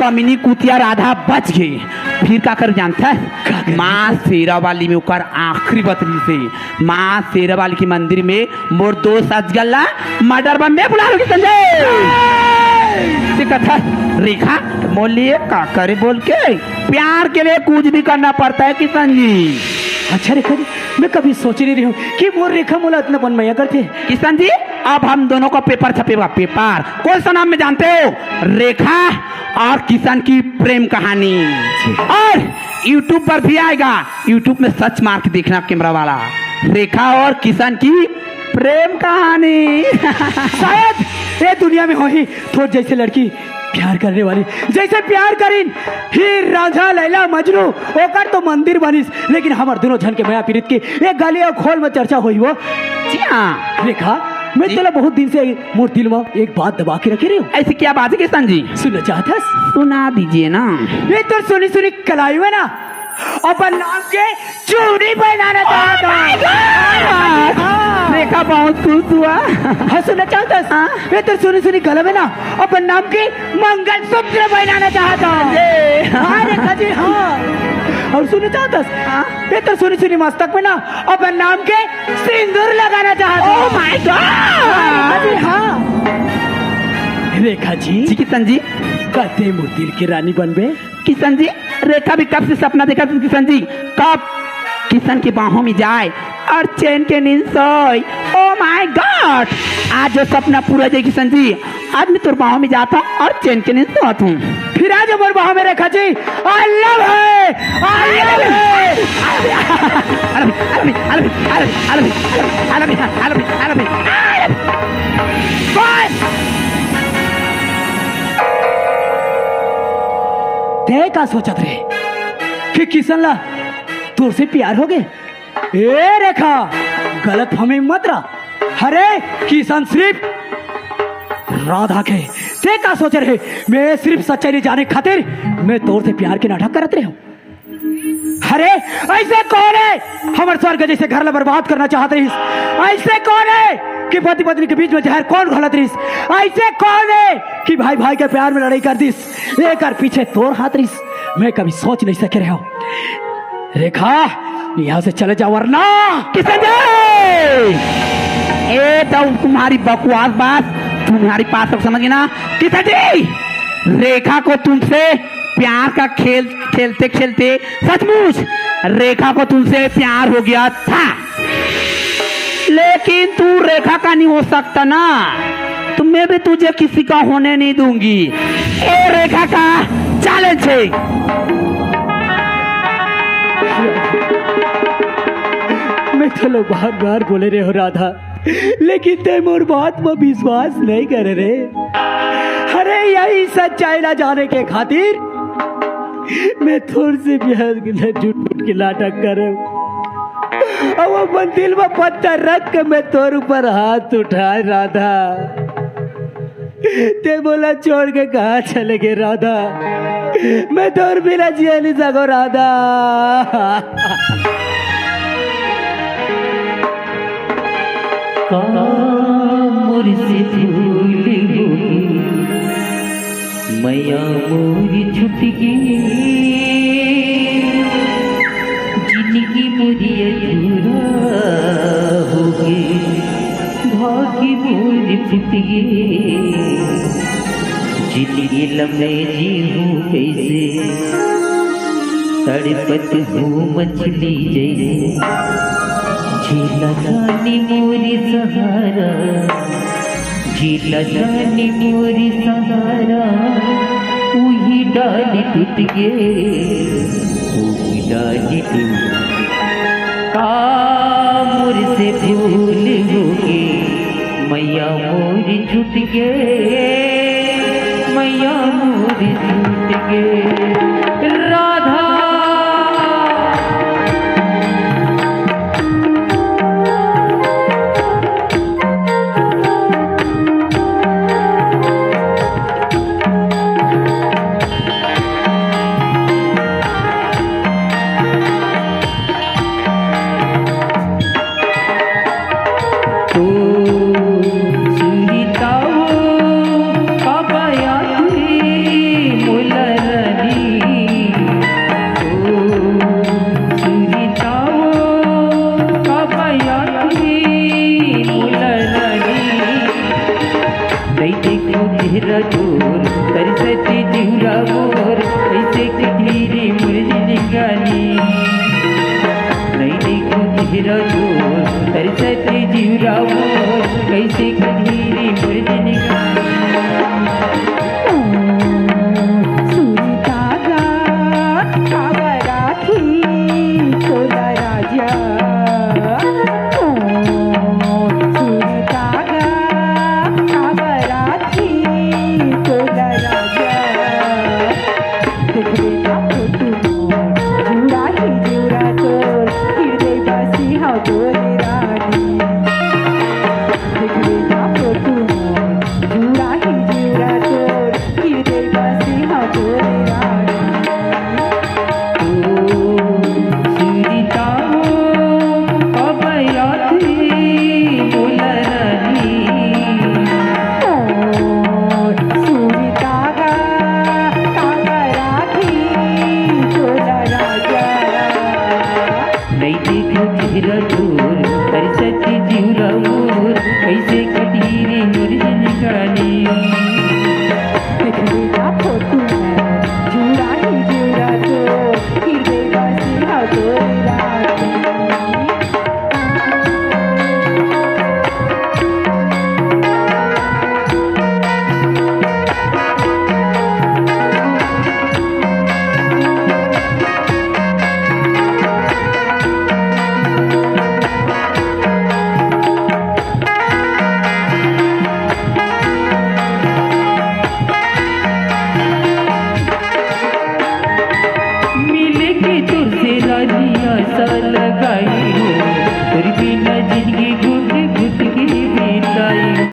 कमिनी कुतिया राधा बच गई। फिर का कर जानता है, माँ शेरा वाली में ओकर आखिरी बतरी से माँ शेरा वाली की मंदिर में मोर दोस्त अजगल्ला मर्डर बम में बुला लोगी संजय कथा रेखा बोलिए का करे बोल के प्यार के लिए कुछ भी करना पड़ता है किशन जी। अच्छा रेखा जी, मैं कभी सोच नहीं रही हूँ कि वो रेखा मोला इतना बनमैया करते। किशन जी अब हम दोनों का पेपर छपेगा, पेपर कौन सा नाम में जानते हो, रेखा और किशन की प्रेम कहानी, और YouTube पर भी आएगा। YouTube में सर्च मार के देखना कैमरा वाला, रेखा और किशन की प्रेम कहानी। शायद ये दुनिया में हो ही थोड़ जैसे लड़की प्यार करने वाली, जैसे प्यार करीन हीर रांझा लैला मजनू ओकर तो मंदिर बनिस, लेकिन हमार दोनों जन के माया पीड़ित की एक गाली और खोल में चर्चा हुई वो। जी हाँ रेखा, मैं तेरा बहुत दिन से मोर दिल में एक बात दबा के रखे रही हूँ। ऐसी क्या बात है किशन जी? सुनना चाहता? सुना दीजिए ना। ये तो सुनी सुनी कलाई हुआ ना, अपन नाम के चूड़ी पहनाना चाहता। रेखा बहुत खुश हुआ। हाँ सुनना चाहता, ये तो सुनी सुनी गला में ना अपन नाम के मंगलसूत्र पहनाना चाहता। हाँ रेखा जी हाँ। और सुनना चाहता, ये तो सुनी सुनी मस्तक में ना अपन नाम के सिंदूर लगाना चाहता। Oh my God. हाँ रेखा जी किशन जी कहते दिल की रानी बनबे। किशन जी रेखा भी कब से सपना देखा था किशन जी, कब किशन की बाहों में जाए और चैन के नींद सोए। ओह माय गॉड, आज जो सपना पूरा जाए किशन जी, आज मैं तुर बाहों में जाता हूँ और चैन के नींद सोता हूँ। फिर आज मोर बाहों में रेखा जी आई लव है, आई लव है। ते का सोचत रहे कि किशन ला तुर से प्यार हो गए। ए रेखा गलत हमें मत रहा। अरे किशन सिर्फ राधा के ते का सोच रहे, मैं सिर्फ सच्चाई नहीं जाने खातिर मैं तोर से प्यार के नाटक करते रहे हूँ। अरे ऐसे कौन है हमारे स्वर्ग जैसे घर ला बर्बाद करना चाहते रही? ऐसे कौन है कि पति पत्नी के बीच में जहर कौन घोलत रही? ऐसे कौन है कि भाई भाई के प्यार में लड़ाई कर दिस, लेकर पीछे तोड़ हाथ रही? मैं कभी सोच नहीं सके रहे हो। रेखा यहाँ से चले जाओ वरना। किशन जी ए तो तुम्हारी बकवास बात तुम्हारी पास सब समझ ना। किशन जी रेखा को तुमसे प्यार का खेल खेलते खेलते सचमुच रेखा को तुमसे प्यार हो गया था, लेकिन तू रेखा का नहीं हो सकता ना, तो मैं भी तुझे किसी का होने नहीं दूंगी। ए रेखा का चैलेंज है। मैं तो लोग बार बार बोले रहे हो राधा, लेकिन ते मोर बात में विश्वास नहीं करे रे। अरे यही सच्चाई ना जाने के खातिर मैं थोड़ी सी प्यार के लिए झूठ की नाटक करे। अब वो मंदिर में पत्थर रख के मैं तोर ऊपर हाथ उठाए राधा। ते बोला छोड़ के कहाँ चले गए राधा, मैं तोर बिना जिया नहीं सको राधा। से भूल मैया मोरी छुट गई, जिंदगी मोरी अधूरा हो गई, भागी मोरी छुट गई, जिंदगी लम्हे जी हूँ कैसे, तड़पत हूँ मछली जैसे, झीला जानी मोरी सहारा, झीला जानी मोरी सहारा, वही डाली टूट गए, वही डाली टूट कामुर से भूल हो गए, मैया मोरी छूट गए, मैया मोरी छूट गए। राधा चेहरा जोर तरसते जीवरा मोर कैसे कधीरी मुर्जन सल